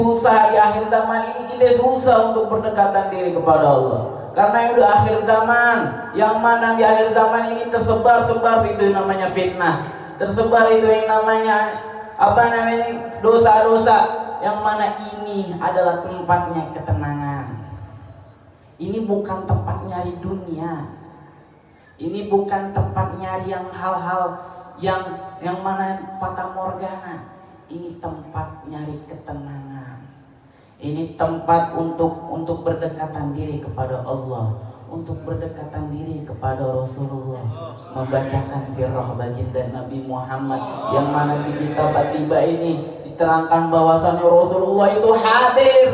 Susah di akhir zaman ini, kita susah untuk berdekatan diri kepada Allah. Karena yang udah akhir zaman, yang mana di akhir zaman ini tersebar-sebar itu yang namanya fitnah. Tersebar itu yang namanya dosa-dosa, yang mana ini adalah tempatnya ketenangan. Ini bukan tempat nyari dunia. Ini bukan tempat nyari yang hal-hal yang mana fata morgana. Ini tempat nyari ketenangan. Ini tempat untuk berdekatan diri kepada Allah, untuk berdekatan diri kepada Rasulullah, membacakan sirah baginda Nabi Muhammad, yang mana di kitab At-Tiba ini diterangkan bahwasannya Rasulullah itu hadir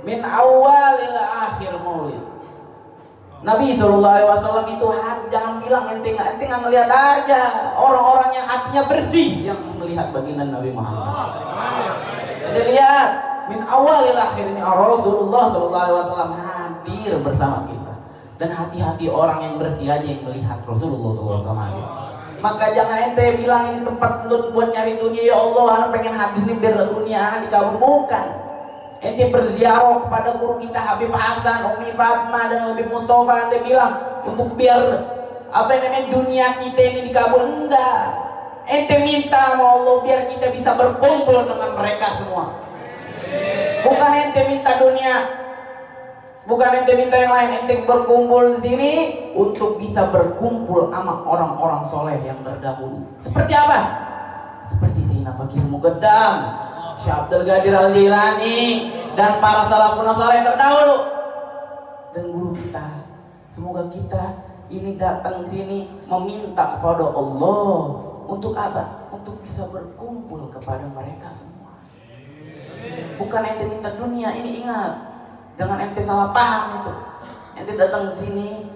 min awal ila akhir maulid. Nabi SAW itu jangan bilang ente nggak ngelihat aja, orang-orang yang hatinya bersih yang melihat baginda Nabi Muhammad. Anda lihat min awal ila akhir ini Rasulullah SAW hadir bersama kita, dan hati-hati orang yang bersih aja yang melihat Rasulullah SAW. Maka jangan ente bilang ini tempat buat nyari dunia. Ya Allah, anak pengen habis nih biar dunia anak dikabul. Bukan. Ente berziarah kepada guru kita Habib Hasan, Umi Fatma dan Habib Mustafa, ente bilang untuk biar dunia kita ini dikabul. Enggak. Ente minta sama Allah biar kita bisa berkumpul dengan mereka semua. Bukan ente minta dunia, bukan ente minta yang lain. Ente berkumpul di sini untuk bisa berkumpul sama orang-orang soleh yang terdahulu. Seperti apa? Seperti Sayyidina Fakih Muqaddam, Syekh Abdul Qadir Al-Jilani, dan para salafun saleh terdahulu, dan guru kita. Semoga kita ini datang sini meminta kepada Allah untuk apa? Untuk bisa berkumpul kepada mereka semua. Bukan ente minta dunia. Ini ingat, jangan ente salah paham itu. Ente datang ke sini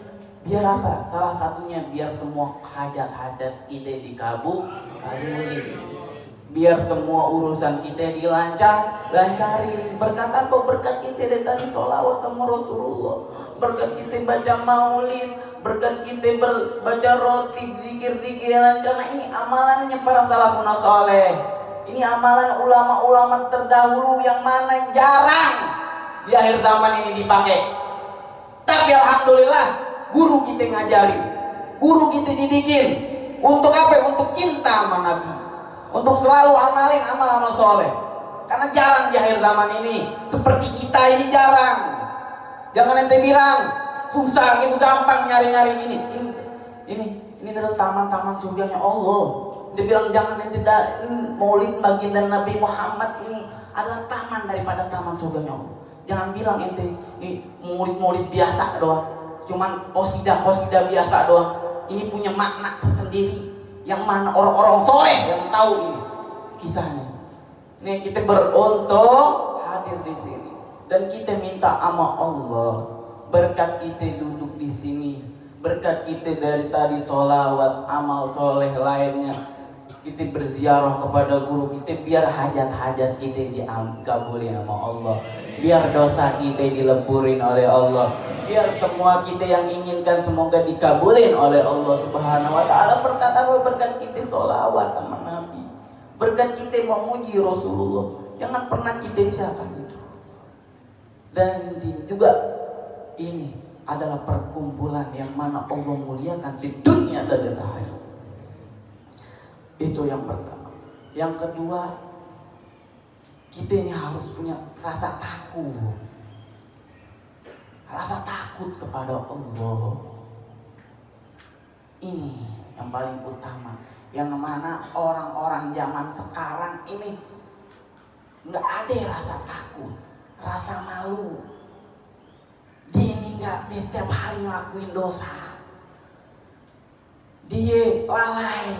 biar apa? Salah satunya biar semua hajat-hajat kita dikabulin. Biar semua urusan kita lancarin. Berkat apa? Berkat kita dari tadi sholawat sama Rasulullah, berkat kita baca maulid, berkat kita baca rotib, zikir-zikir. Karena ini amalannya para salafun saleh. Ini amalan ulama-ulama terdahulu yang mana jarang di akhir zaman ini dipakai. Tapi alhamdulillah guru kita ngajarin, guru kita didikin. Untuk apa? Untuk cinta sama Nabi, untuk selalu amalin amal-amal soleh. Karena jarang di akhir zaman ini, seperti kita ini jarang. Jangan ente bilang susah gitu, gampang nyari-nyari ini adalah taman-taman surganya Allah. Dia bilang jangan ente maulid baginda Nabi Muhammad ini adalah taman daripada taman surganya Allah. Jangan bilang ente ini maulid biasa doang, cuman qasidah biasa doang. Ini punya makna tersendiri, yang mana orang-orang soleh yang tahu ini kisahnya. Ini kita beruntung hadir di sini, dan kita minta sama Allah berkat kita duduk di sini, berkat kita dari tadi sholawat, amal soleh lainnya, kita berziarah kepada guru kita, biar hajat-hajat kita dikabulin sama Allah, biar dosa kita dileburin oleh Allah, biar semua kita yang inginkan semoga dikabulin oleh Allah Subhanahu wa ta'ala. Berkat apa? Berkat kita sholawat sama Nabi, berkat kita memuji Rasulullah. Jangan pernah kita siapkan itu. Dan inti juga ini adalah perkumpulan yang mana Allah muliakan di dunia dan di akhirat. Itu yang pertama. Yang kedua, kita ini harus punya rasa takut. Rasa takut kepada Allah. Ini yang paling utama. Yang mana orang-orang zaman sekarang ini nggak ada rasa takut, rasa malu. Dia setiap hari ngelakuin dosa. Dia lalai,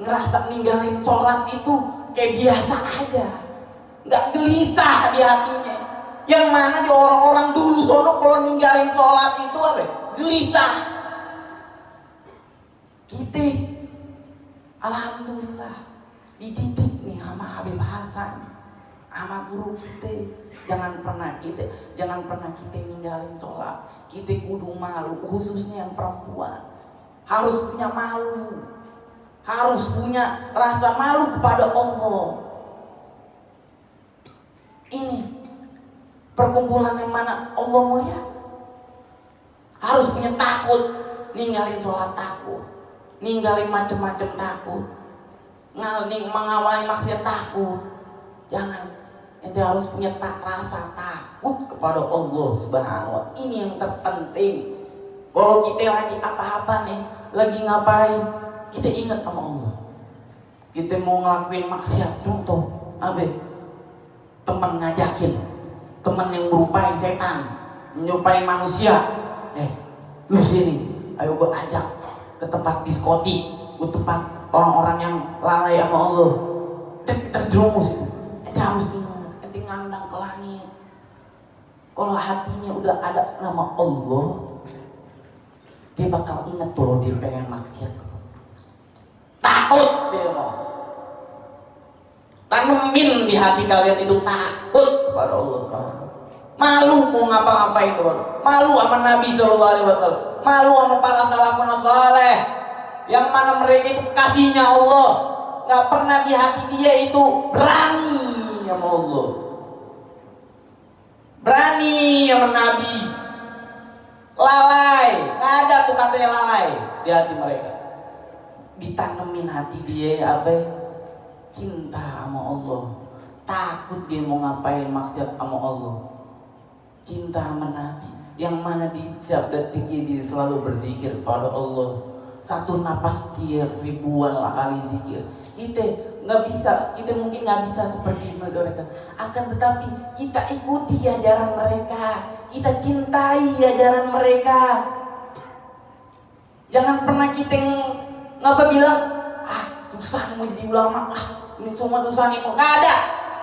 ngerasa ninggalin sholat itu kayak biasa aja, nggak gelisah di hatinya. Yang mana di orang-orang dulu sono kalau ninggalin sholat itu apa? Gelisah. Kita alhamdulillah dididik nih sama Habib Hasan, sama guru kita. Jangan pernah kita ninggalin sholat. Kita kudu malu, khususnya yang perempuan harus punya malu, harus punya rasa malu kepada Allah. Ini perkumpulan yang mana Allah mulia. Harus punya takut, ninggalin sholat takut, ninggalin macam-macam takut, mengawali maksiat takut. Jangan, ente harus punya rasa takut kepada Allah Subhanahu wa Ta'ala. Ini yang terpenting. Kalau kita lagi apa-apa nih, lagi ngapain, kita ingat sama Allah. Kita mau ngelakuin maksiat, contoh, teman ngajakin, teman yang berupai setan, menyerupai manusia. Lu sini, ayo gue ajak ke tempat diskotik, ke tempat orang-orang yang lalai sama Allah. Tapi terjerumus itu. Ente harus ingat, ente ngandang ke langit. Kalau hatinya udah ada nama Allah, dia bakal ingat tuh dia pengen maksiat. Takut dia mau. Tanemin di hati kalian itu takut kepada Allah SWT. Malu mau ngapa-ngapain tuh. Malu sama Nabi SAW. Malu sama para salafun saleh, yang mana mereka itu kasihnya Allah. Gak pernah di hati dia itu berani sama Allah, berani sama Nabi. Lalai, gak ada tuh katanya lalai di hati mereka. Ditanemin hati dia cinta sama Allah, takut dia mau ngapain maksiat sama Allah, cinta sama Nabi, yang mana di setiap detiknya dia selalu berzikir pada Allah. Satu napas dia ribuan kali zikir. Kita nggak bisa, kita mungkin nggak bisa seperti mereka, akan tetapi kita ikuti ajaran mereka, kita cintai ajaran mereka. Jangan pernah kita bilang, susah nih mau jadi ulama, ini semua susah nih mau. Nggak ada.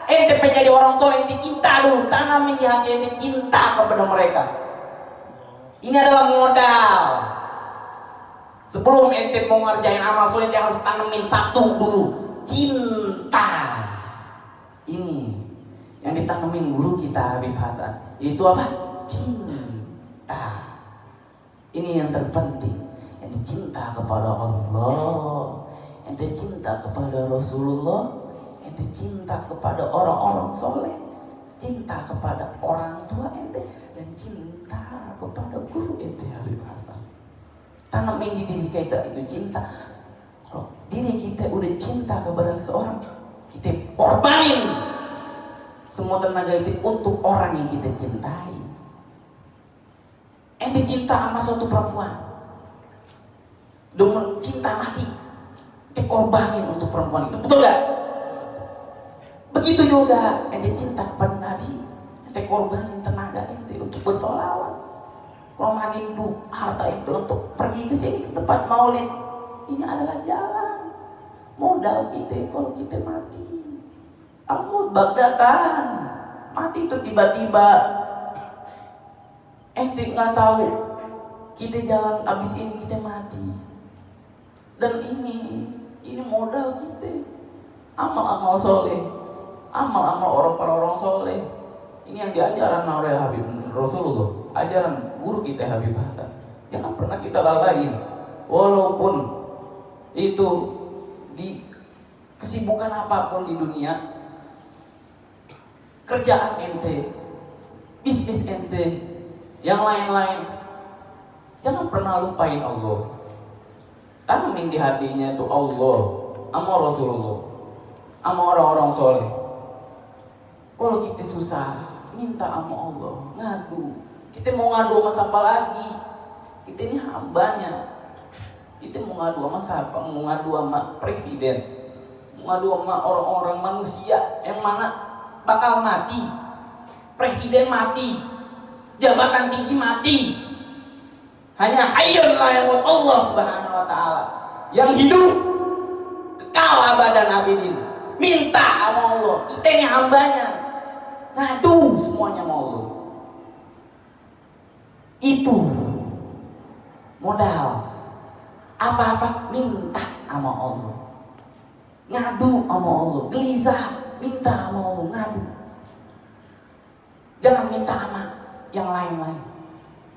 Ente pengen jadi orang soleh, ente cinta dulu, tanamin di hati ente cinta kepada mereka. Ini adalah modal. Sebelum ente mau ngerjain amal soleh, ente harus tanamin satu dulu, cinta. Ini yang ditanamin guru kita Habib Hasan, itu apa? Cinta. Ini yang terpenting. Ente cinta kepada Allah, ente cinta kepada Rasulullah, ente cinta kepada orang-orang soleh, cinta kepada orang tua ente, dan cinta kepada guru ente Habib Hasan. Tanamin di diri kita itu cinta. Kalau diri kita udah cinta kepada seseorang, kita korbanin semua tenaga itu untuk orang yang kita cintai. Ente cinta sama suatu perempuan, dengan cinta mati, ente korbanin untuk perempuan itu, betul gak? Begitu juga ente cinta kepada Nabi, ente korbanin tenaga ente untuk bersolawat, korbanin harta ente untuk pergi ke sini ke tempat maulid. Ini adalah jalan modal kita kalau kita mati. Al-maut bagdatan, mati itu tiba-tiba. Ente nggak tahu kita jalan abis ini kita mati. Dan ini modal kita, amal-amal soleh, amal-amal orang soleh. Ini yang diajaran oleh Habib Rasulullah, ajaran guru kita Habib Hasan. Jangan pernah kita lalain, walaupun itu di kesibukan apapun di dunia, kerjaan ente, bisnis ente, yang lain-lain, jangan pernah lupain Allah. Tanamin di hatinya itu Allah, sama Rasulullah, sama orang-orang soleh. Kalau kita susah, minta sama Allah, ngadu. Kita mau ngadu sama siapa lagi? Kita ini hambanya. Kita mau ngadu sama siapa? Mau ngadu sama presiden, mau ngadu sama orang-orang manusia yang mana bakal mati. Presiden mati, jabatan tinggi mati. Hanya hayyun la yamut Allah Subhanahu wa Ta'ala, yang hidup kekal abadan abidin. Minta sama Allah, kita ini hambanya, ngadu semuanya sama Allah. Itu modal. Apa-apa minta sama Allah, ngadu sama Allah, gelisah minta sama Allah, ngadu. Jangan minta sama yang lain-lain,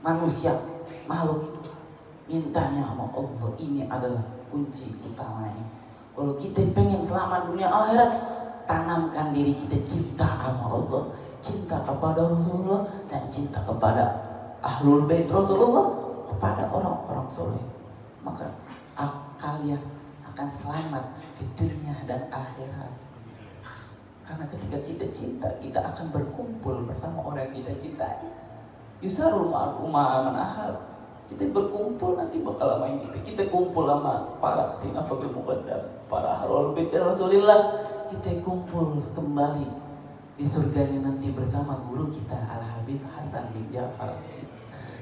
manusia, makhluk. Mintanya sama Allah. Ini adalah kunci utamanya. Kalau kita pengen selamat dunia akhirat, tanamkan diri kita cinta sama Allah, cinta kepada Rasulullah, dan cinta kepada Ahlul Bait Rasulullah, kepada orang-orang soleh. Maka kalian akan selamat di dunia dan akhirat. Karena ketika kita cinta, kita akan berkumpul bersama orang yang kita cintai. Yusarul ma'al ahal. Kita berkumpul nanti bakal main kita kumpul sama para sinafagul muqaddam, para Ahlul Bait Rasulillah. Kita kumpul kembali di surganya nanti bersama guru kita Al Habib Hasan bin Ja'far.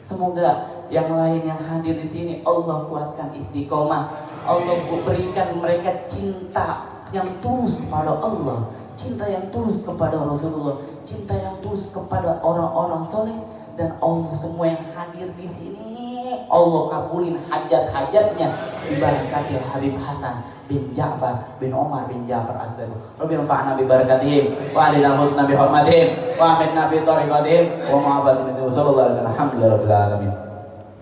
Semoga yang lain yang hadir di sini Allah kuatkan istiqomah, Allah berikan mereka cinta yang tulus kepada Allah, cinta yang tulus kepada Rasulullah, cinta yang tulus kepada orang-orang soleh, dan Allah semua yang hadir di sini Allah kabulin hajat-hajatnya diberkati Habib Hasan bin Ja'far bin Umar bin Ja'far as-Sadiq. Rabbi anfa'na bi barakatihim wa alina husna bi hurmatihim wa amitna bi tariqatihim wa ma'afatina sallallahu alaihi wa sallam. Alhamdulillahirabbil alamin.